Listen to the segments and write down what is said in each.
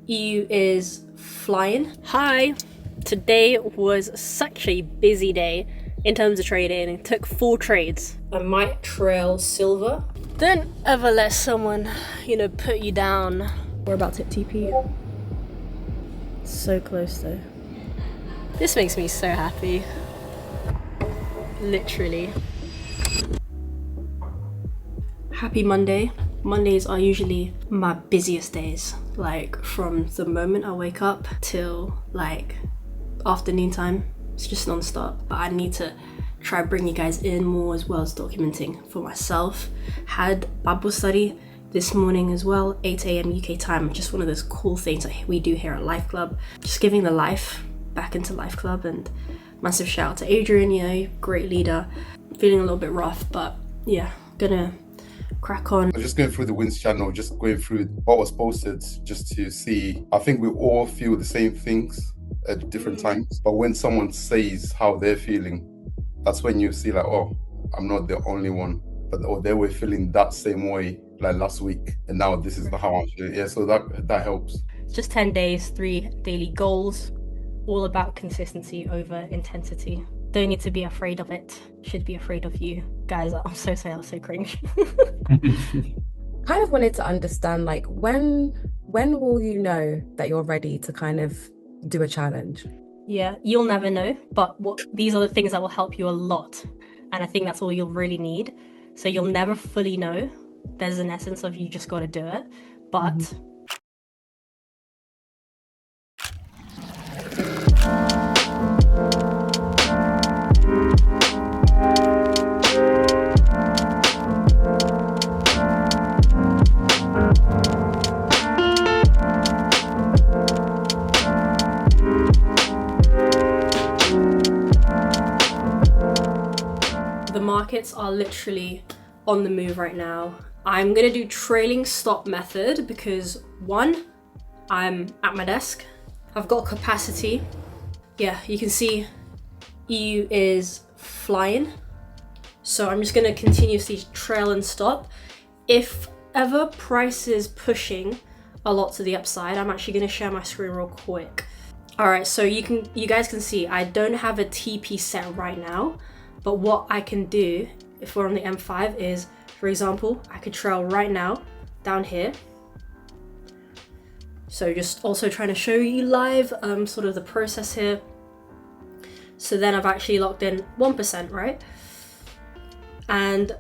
EU is flying. Hi! Today was such a busy day in terms of trading. It took 4 trades. I might trail silver. Don't ever let someone, put you down. We're about to hit TP. So close though. This makes me so happy. Literally. Happy Monday. Mondays are usually my busiest days. Like from the moment I wake up till like afternoon time. It's just non-stop. But I need to try bring you guys in more as well as documenting for myself. Had Bible study this morning as well, 8 a.m. UK time. Just one of those cool things that we do here at Life Club. Just giving the life back into Life Club, and massive shout out to Adrian, great leader. Feeling a little bit rough, but yeah, gonna crack on. I'm just going through the wins channel, just going through what was posted just to see. I think we all feel the same things at different times, but when someone says how they're feeling, that's when you see like, oh, I'm not the only one, or they were feeling that same way like last week, and now this is how I'm feeling. Yeah, so that helps. Just 10 days, 3 daily goals, all about consistency over intensity. Don't need to be afraid of it. Should be afraid of you. Guys, I'm so sorry, I'm so cringe. Kind of wanted to understand, like, when will you know that you're ready to kind of do a challenge? Yeah, you'll never know, but these are the things that will help you a lot. And I think that's all you'll really need. So you'll never fully know. There's an essence of you just got to do it. But the markets are literally on the move right now. I'm gonna do trailing stop method because 1, I'm at my desk. I've got capacity. Yeah, you can see EU is flying. So I'm just gonna continuously trail and stop. If ever price is pushing a lot to the upside, I'm actually gonna share my screen real quick. All right, so you guys can see I don't have a TP set right now, but what I can do if we're on the M5 is, for example, I could trail right now down here. So just also trying to show you live sort of the process here. So then I've actually locked in 1%, right? And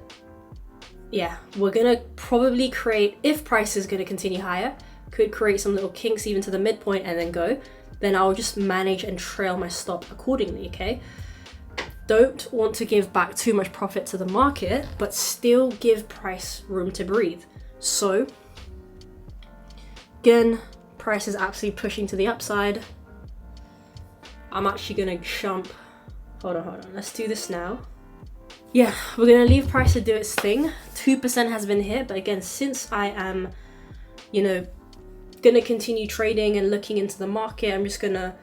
yeah, we're gonna probably create, if price is gonna continue higher, could create some little kinks even to the midpoint and then go. Then I'll just manage and trail my stop accordingly, okay? Don't want to give back too much profit to the market, but still give price room to breathe. So again, price is absolutely pushing to the upside. I'm actually gonna jump. Hold on. Let's do this now. Yeah, we're gonna leave price to do its thing. 2% has been hit, but again, since I am, gonna continue trading and looking into the market, I'm just gonna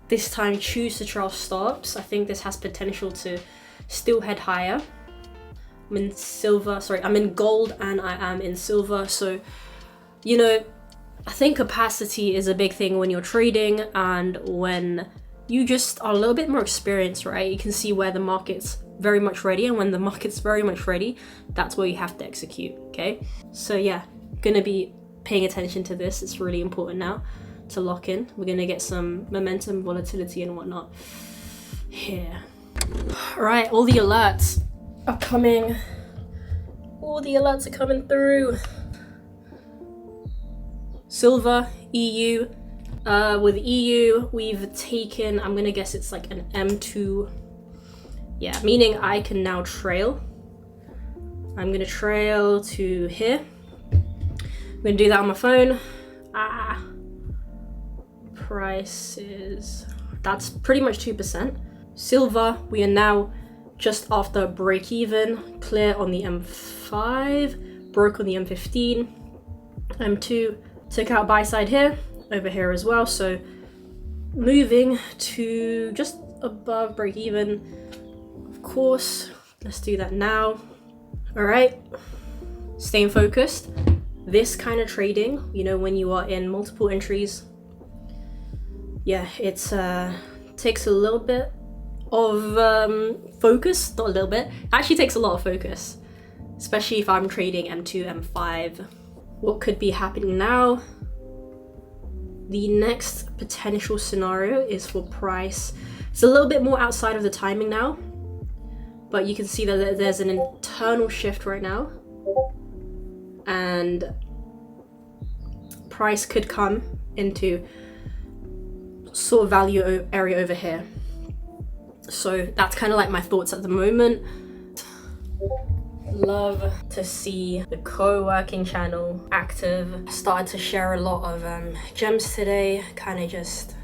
this time choose to trail stops. I think this has potential to still head higher. I'm in gold and I am in silver. So, I think capacity is a big thing when you're trading and when you just are a little bit more experienced, right? You can see where the market's very much ready, and when the market's very much ready, that's where you have to execute, okay? So yeah, gonna be paying attention to this. It's really important now to lock in. We're gonna get some momentum, volatility and whatnot here. All right, all the alerts are coming. All the alerts are coming through. Silver, EU. With EU, we've taken, I'm gonna guess it's like an M2. Yeah, meaning I can now trail. I'm gonna trail to here. I'm gonna do that on my phone. Prices, that's pretty much 2%. Silver, we are now just after break even, clear on the M5, broke on the M15, M2, took out buy side here, over here as well. So moving to just above break even, of course. Let's do that now. All right, staying focused. this kind of trading, you know, when you are in multiple entries, yeah, it's takes a little bit of focus. Not a little bit, it actually takes a lot of focus, especially if I'm trading M2, M5. What could be happening now? The next potential scenario is for price. It's a little bit more outside of the timing now, but you can see that there's an internal shift right now, and price could come into sort of value area over here. So that's kind of like my thoughts at the moment. Love to see the co-working channel active. Started to share a lot of gems today, kind of just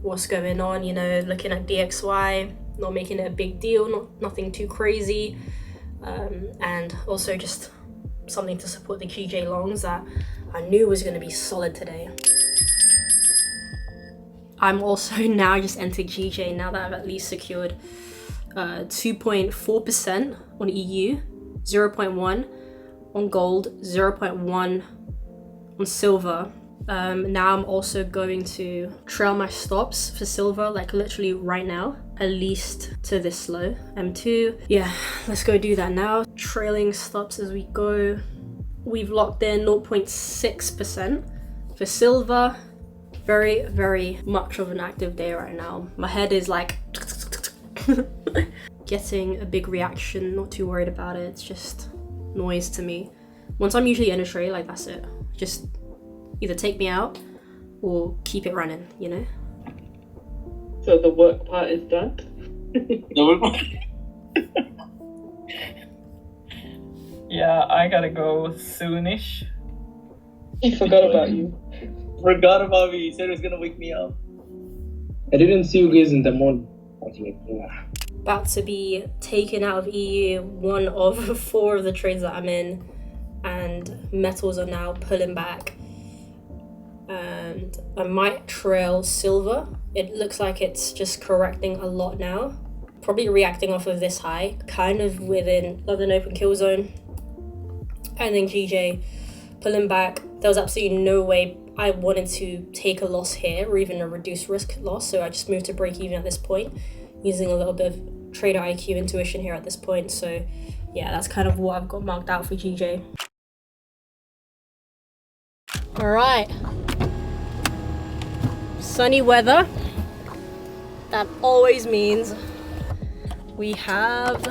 what's going on, you know, looking at DXY, not making it a big deal, nothing too crazy, and also just something to support the GJ longs that I knew was going to be solid today. I'm also now just entered GJ now that I've at least secured 2.4% on EU, 0.1 on gold, 0.1 on silver. Now I'm also going to trail my stops for silver, like literally right now, at least to this low, M2. Yeah, let's go do that now. Trailing stops as we go. We've locked in 0.6% for silver. Very, very much of an active day right now. My head is like getting a big reaction, not too worried about it. It's just noise to me. Once I'm usually in a trade, like that's it. Just either take me out or keep it running, you know? So the work part is done? The work part? Yeah, I gotta go soonish. I forgot about you. Forgot about me. He said he was gonna wake me up. I didn't see you guys in the morning. I was like, yeah. About to be taken out of EU, one of 4 of the trades that I'm in, and metals are now pulling back. And I might trail silver. It looks like it's just correcting a lot now. Probably reacting off of this high, kind of within London Open kill zone. And then GJ pulling back. There was absolutely no way I wanted to take a loss here, or even a reduced risk loss, so I just moved to break even at this point, using a little bit of trader IQ intuition here at this point. So yeah, that's kind of what I've got marked out for GJ. All right, sunny weather. That always means we have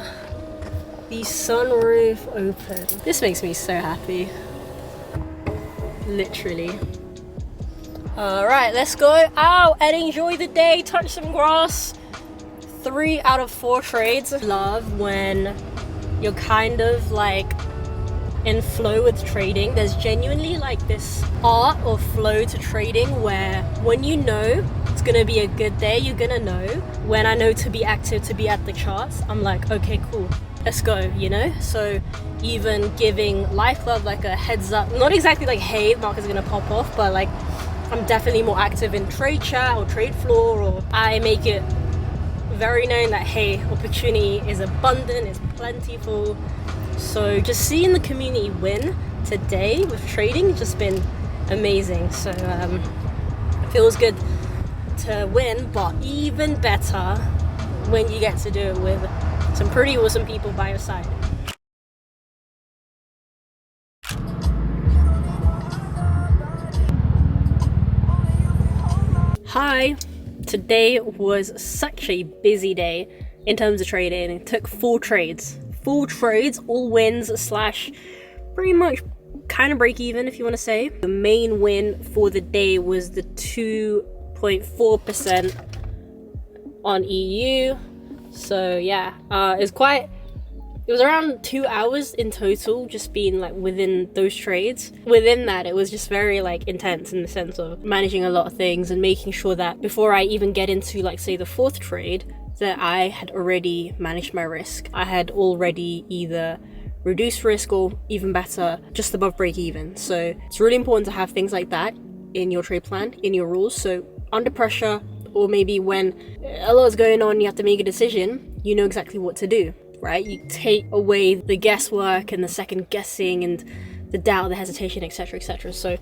the sunroof open. This makes me so happy, literally. All right, let's go out and enjoy the day, touch some grass. 3 out of 4 trades. Love when you're kind of like in flow with trading. There's genuinely like this art or flow to trading where when you know it's gonna be a good day, you're gonna know. When I know to be active, to be at the charts, I'm like, okay, cool, let's go, you know? So even giving LifeLove like a heads up, not exactly like, hey, the market's gonna pop off, but like I'm definitely more active in trade chat or trade floor, or I make it very known that, hey, opportunity is abundant, it's plentiful. So just seeing the community win today with trading has just been amazing. So it feels good to win, but even better when you get to do it with some pretty awesome people by your side. Hi, today was such a busy day in terms of trading. It took 4 trades, all wins / pretty much kind of break even, if you want to say. The main win for the day was the 2.4% on EU. So yeah, it was around 2 hours in total, just being like within those trades. Within that, it was just very like intense in the sense of managing a lot of things and making sure that before I even get into like say the 4th trade, that I had already managed my risk. I had already either reduced risk or even better, just above break even. So it's really important to have things like that in your trade plan, in your rules. So under pressure, or maybe when a lot is going on, you have to make a decision, you know exactly what to do, right? You take away the guesswork and the second guessing and the doubt, the hesitation, etc., etc. So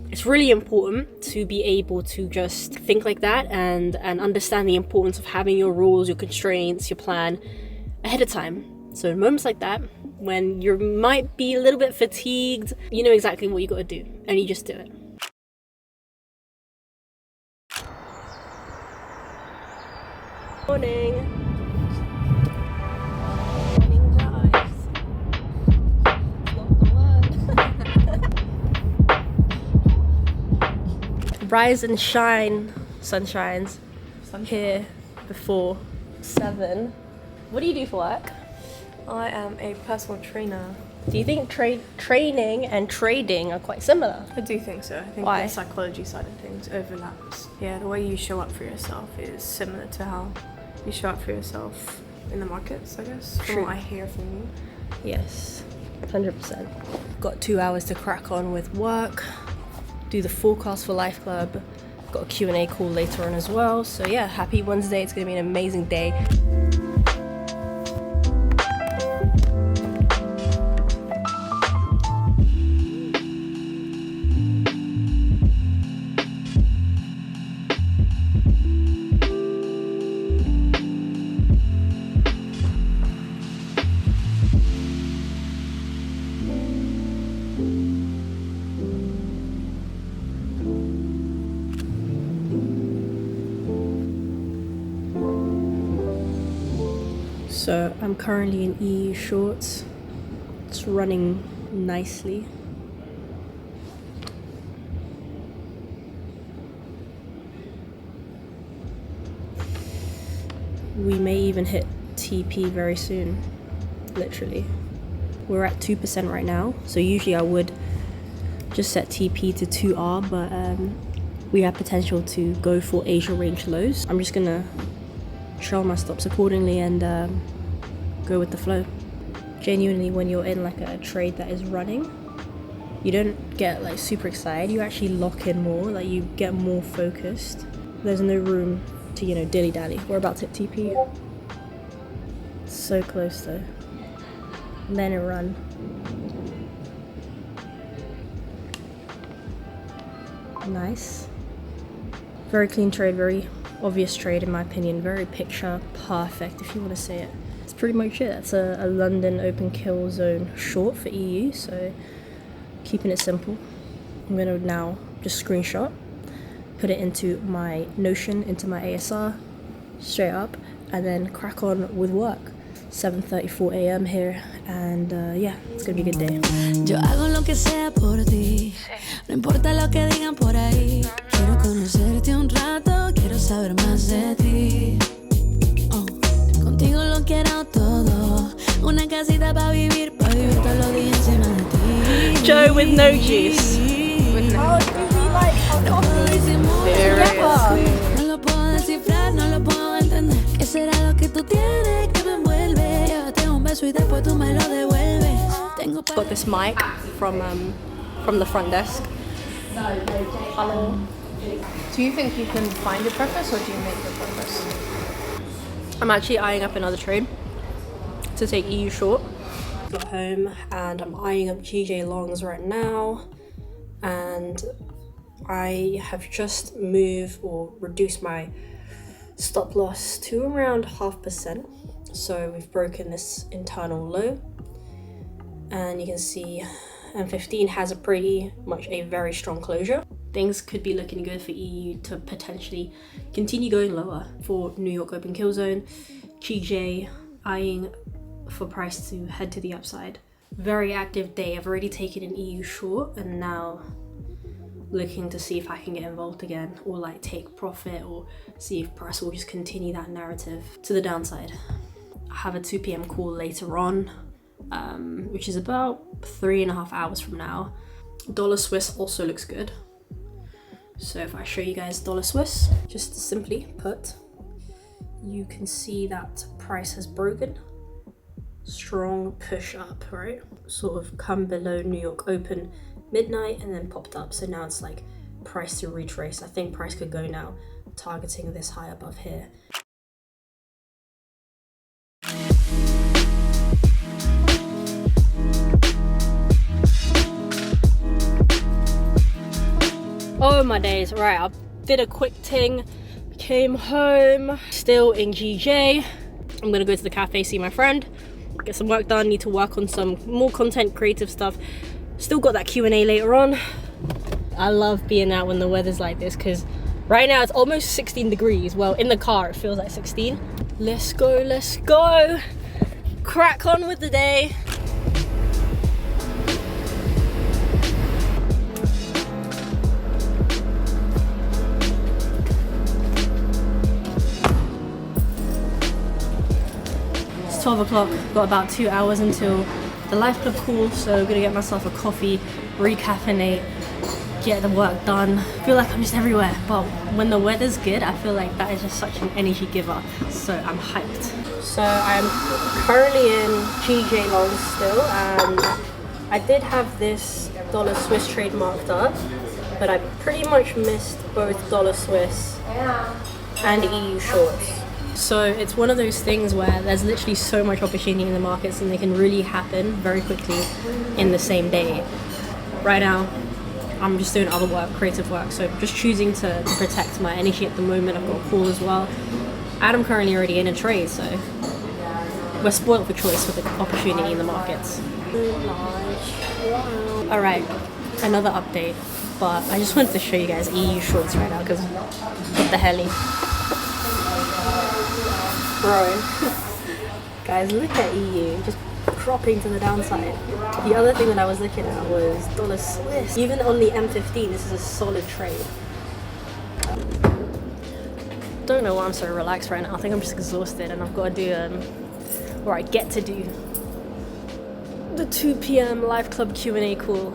it's really important to be able to just think like that and understand the importance of having your rules, your constraints, your plan ahead of time. So in moments like that, when you might be a little bit fatigued, you know exactly what you got to do, and you just do it. Morning. Morning, guys. Rise and shine, sunshines. Here before 7. What do you do for work? I am a personal trainer. Do you think training and trading are quite similar? I do think so. I think Why? the psychology side of things overlaps. Yeah, the way you show up for yourself is similar to how you show up for yourself in the markets, I guess, from True. what I hear from you. Yes, 100%. Got 2 hours to crack on with work, do the forecast for Life Club, got a Q&A call later on as well. So yeah, happy Wednesday, it's gonna be an amazing day. So I'm currently in EU shorts. It's running nicely. We may even hit TP very soon, literally. We're at 2% right now, so usually I would just set TP to 2R, but we have potential to go for Asia range lows. I'm just gonna trail my stops accordingly and go with the flow. Genuinely, when you're in like a trade that is running, you don't get like super excited, you actually lock in more, like you get more focused. There's no room to, you know, dilly-dally. We're about to hit TP. So close though. Let it run. Nice. Very clean trade, very obvious trade in my opinion, very picture perfect if you want to say it. It's pretty much it. That's a London open kill zone short for EU, so keeping it simple. I'm gonna now just screenshot, put it into my Notion, into my ASR, straight up, and then crack on with work. 7:34 a.m. here, and yeah, it's gonna be a good day. Yo hago lo que sea por ti, no importa lo que digan por ahí. Quiero conocerte un rato, quiero saber más de ti. Oh, contigo lo quiero todo, una casita para vivir todos los días encima de ti. Joe with no juice. No puedo disimular, no lo puedo descifrar, no lo puedo entender. ¿Qué será lo que tú tienes que me envuelve? Llévate un beso y después tú me lo devuelves. Tengo Got this mic from the front desk. Hello. Do you think you can find your purpose or do you make your purpose? I'm actually eyeing up another trade to take EU short. Got home and I'm eyeing up GJ longs right now, and I have just moved or reduced my stop loss to around 0.5%. So we've broken this internal low, and you can see M15 has a pretty much a very strong closure. Things could be looking good for EU to potentially continue going lower for New York open kill zone. GJ eyeing for price to head to the upside. Very active day. I've already taken an EU short and now looking to see if I can get involved again, or like take profit, or see if price will just continue that narrative to the downside. I have a 2 p.m. call later on, which is about 3.5 hours from now. Dollar Swiss also looks good. So if I show you guys dollar Swiss, just simply put, you can see that price has broken. Strong push up, right? Sort of come below New York open midnight and then popped up. So now it's like price to retrace. I think price could go now targeting this high above here. Oh my days. Right, I did a quick ting, came home, still in GJ. I'm gonna go to the cafe, see my friend, get some work done, need to work on some more content, creative stuff. Still got that Q&A later on. I love being out when the weather's like this because right now it's almost 16 degrees. Well, in the car it feels like 16. Let's go, let's go. Crack on with the day. It's 12 o'clock, got about 2 hours until the Life Club call, so I'm gonna get myself a coffee, recaffeinate, get the work done. I feel like I'm just everywhere, but when the weather's good, I feel like that is just such an energy giver, so I'm hyped. So I'm currently in GJ Long still, and I did have this dollar Swiss trade marked up, but I pretty much missed both dollar Swiss and EU shorts. So it's one of those things where there's literally so much opportunity in the markets and they can really happen very quickly in the same day. Right now, I'm just doing other work, creative work, so just choosing to protect my energy at the moment. I've got a call as well. And I'm currently already in a trade, so we're spoiled for choice with the opportunity in the markets. Alright, another update, but I just wanted to show you guys EU shorts right now because what the hell? Bro, guys, look at EU, just cropping to the downside. The other thing that I was looking at was dollar Swiss. Even on the M15, this is a solid trade. Don't know why I'm so relaxed right now. I think I'm just exhausted and I've got to do, or I get to do the 2 p.m. Live Club Q&A call.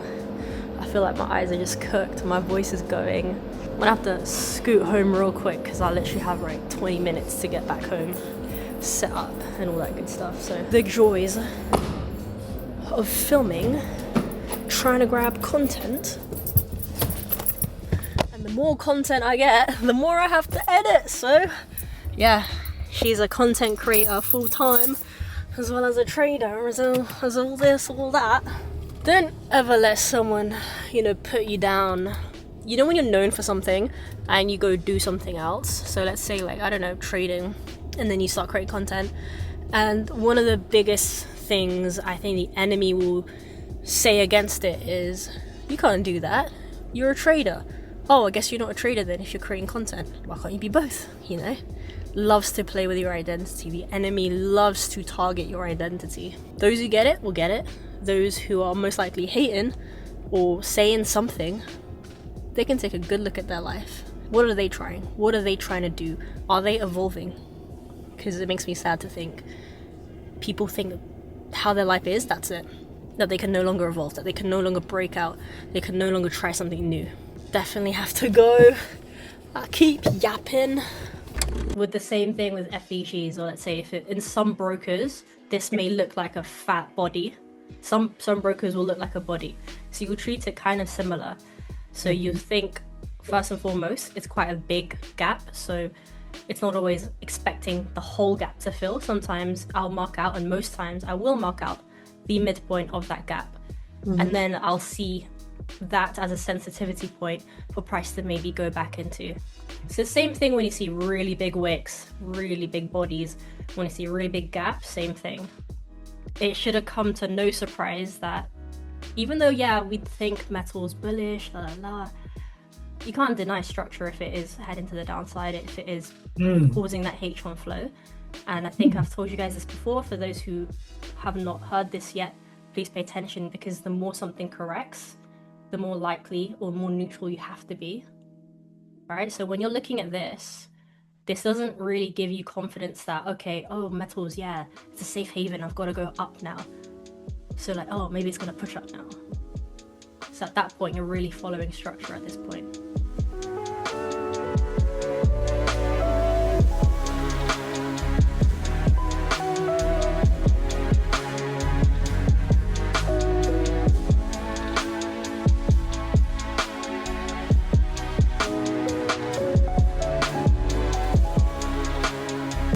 I feel like my eyes are just cooked, my voice is going. I'm gonna have to scoot home real quick because I literally have like 20 minutes to get back home, set up and all that good stuff. So the joys of filming, trying to grab content, and the more content I get, the more I have to edit. So yeah, she's a content creator full time as well as a trader, as all this, all that. Don't ever let someone, put you down. You know when you're known for something and you go do something else, so let's say like, I don't know, trading, and then you start creating content, and one of the biggest things I think the enemy will say against it is, you can't do that, you're a trader. Oh, I guess you're not a trader then if you're creating content. Why can't you be both, Loves to play with your identity. The enemy loves to target your identity. Those who get it will get it. Those who are most likely hating or saying something, they can take a good look at their life. What are they trying? What are they trying to do? Are they evolving? Because it makes me sad to think people think how their life is, that's it. That they can no longer evolve, that they can no longer break out, they can no longer try something new. Definitely have to go. I keep yapping. With the same thing with FVGs, or let's say if in some brokers, this may look like a fat body. Some brokers will look like a body. So you'll treat it kind of similar. So you think, first and foremost, it's quite a big gap. So it's not always expecting the whole gap to fill. Sometimes I'll mark out, and most times I will mark out the midpoint of that gap. And then I'll see that as a sensitivity point for price to maybe go back into. So same thing when you see really big wicks, really big bodies, when you see really big gaps, same thing. It should have come to no surprise that even though, yeah, we'd think metal's bullish, you can't deny structure if it is heading to the downside, if it is causing that H1 flow. And I think I've told you guys this before. For those who have not heard this yet, please pay attention, because the more something corrects, the more likely or more neutral you have to be. All right, so when you're looking at this doesn't really give you confidence that, okay, oh, metals, yeah, it's a safe haven, I've got to go up now. So like, oh, maybe it's going to push up now. So at that point, you're really following structure at this point.